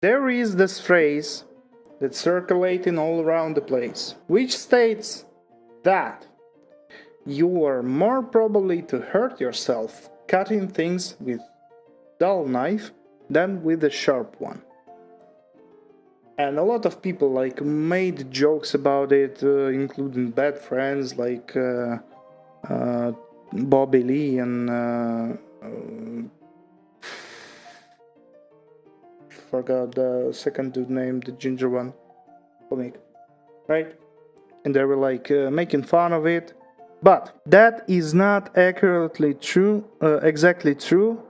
there is this phrase that's circulating all around the place, which states that you are more probably to hurt yourself cutting things with dull knife than with a sharp one. And a lot of people like made jokes about it, including bad friends like Bobby Lee and forgot the second dude name, the ginger one, comic, right? And they were like making fun of it, but that is not accurately true, exactly true,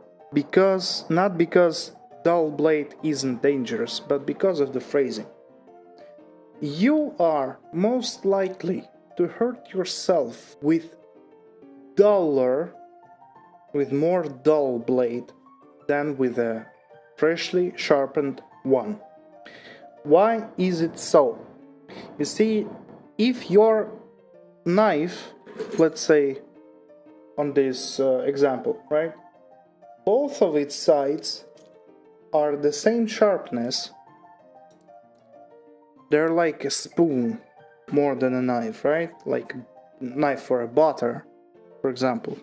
not because dull blade isn't dangerous, but because of the phrasing. You are most likely to hurt yourself with more dull blade than with a freshly sharpened one. Why is it so? You see, if your knife, let's say on this example, right, both of its sides are the same sharpness, they're like a spoon more than a knife, right? Like a knife for a butter, for example.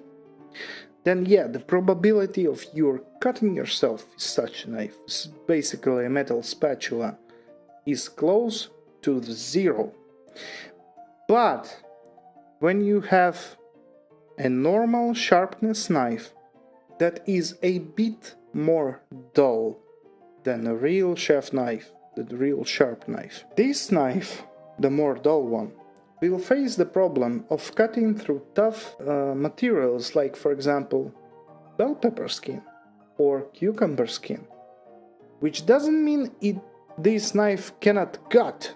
Then yeah, the probability of you cutting yourself with such a knife, basically a metal spatula, is close to zero. But when you have a normal sharpness knife that is a bit more dull than a real chef knife, the real sharp knife, this knife, the more dull one, will face the problem of cutting through tough materials like, for example, bell pepper skin or cucumber skin, which doesn't mean this knife cannot cut.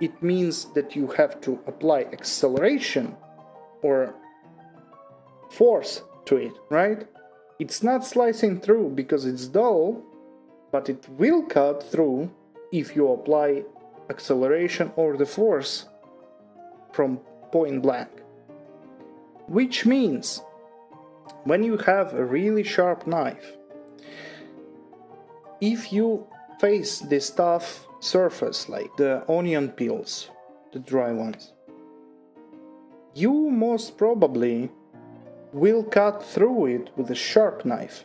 It means that you have to apply acceleration or force to it, right? It's not slicing through because it's dull, but it will cut through if you apply acceleration or the force from point blank. Which means when you have a really sharp knife, if you face this tough surface like the onion peels, the dry ones, you most probably will cut through it with a sharp knife.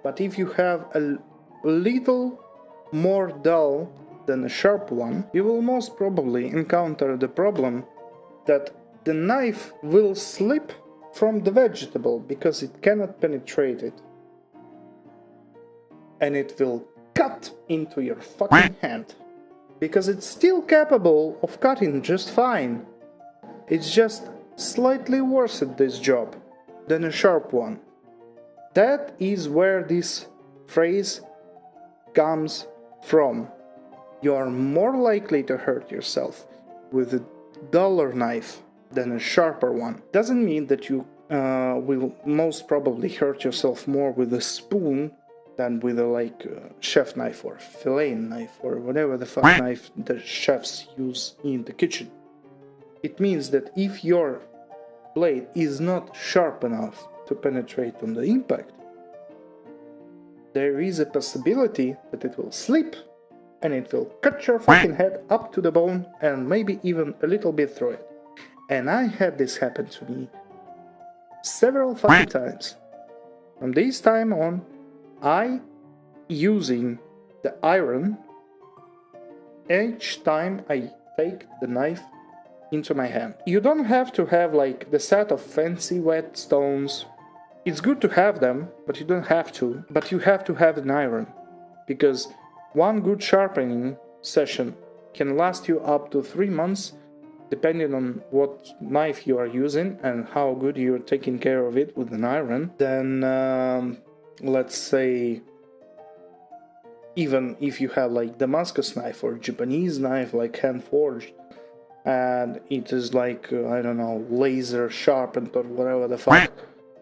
But if you have a little more dull than a sharp one, you will most probably encounter the problem that the knife will slip from the vegetable because it cannot penetrate it. And it will cut into your fucking hand. Because it's still capable of cutting just fine. It's just slightly worse at this job than a sharp one. That is where this phrase comes from. You are more likely to hurt yourself with a duller knife than a sharper one. Doesn't mean that you will most probably hurt yourself more with a spoon than with a chef knife or fillet knife or whatever the fuck knife the chefs use in the kitchen. It means that if your blade is not sharp enough to penetrate on the impact, there is a possibility that it will slip and it will cut your fucking head up to the bone and maybe even a little bit through it. And I had this happen to me several fucking times. From this time on, I using the iron each time I take the knife into my hand. You don't have to have like the set of fancy whetstones. It's good to have them, but you don't have to. But you have to have an iron, because one good sharpening session can last you up to 3 months, depending on what knife you are using and how good you're taking care of it with an iron. Then let's say, even if you have like Damascus knife or Japanese knife like hand forged, and it is like I don't know, laser sharpened or whatever the fuck,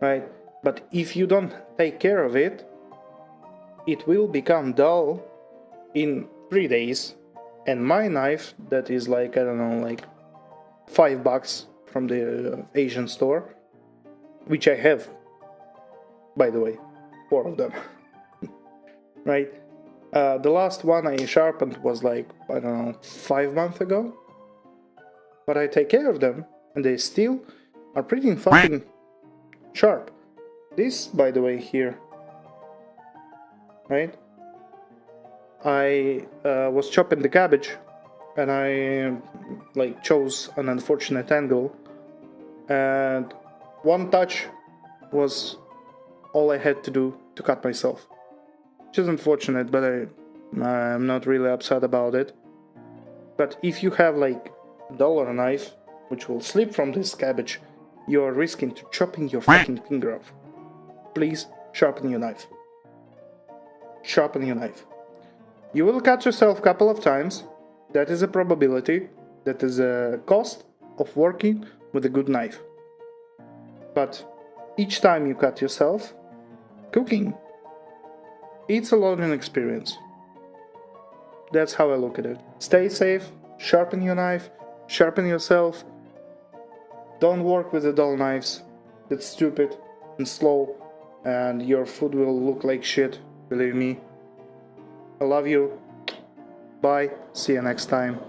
right? But if you don't take care of it, it will become dull in 3 days. And my knife, that is like, I don't know, like $5 from the Asian store, which I have, by the way, 4 of them, right? The last one I sharpened was like, I don't know, 5 months ago. But I take care of them, and they still are pretty fucking sharp. This, by the way, here, right? I was chopping the cabbage, and I like chose an unfortunate angle, and one touch was all I had to do to cut myself. Which is unfortunate, but I'm not really upset about it. But if you have like a dollar knife, which will slip from this cabbage, you are risking to chopping your fucking finger off. Please sharpen your knife. Sharpen your knife. You will cut yourself a couple of times. That is a probability. That is a cost of working with a good knife. But each time you cut yourself, cooking, it's a learning experience. That's how I look at it. Stay safe, sharpen your knife, sharpen yourself. Don't work with the dull knives. It's stupid and slow, and your food will look like shit, believe me. I love you. Bye. See you next time.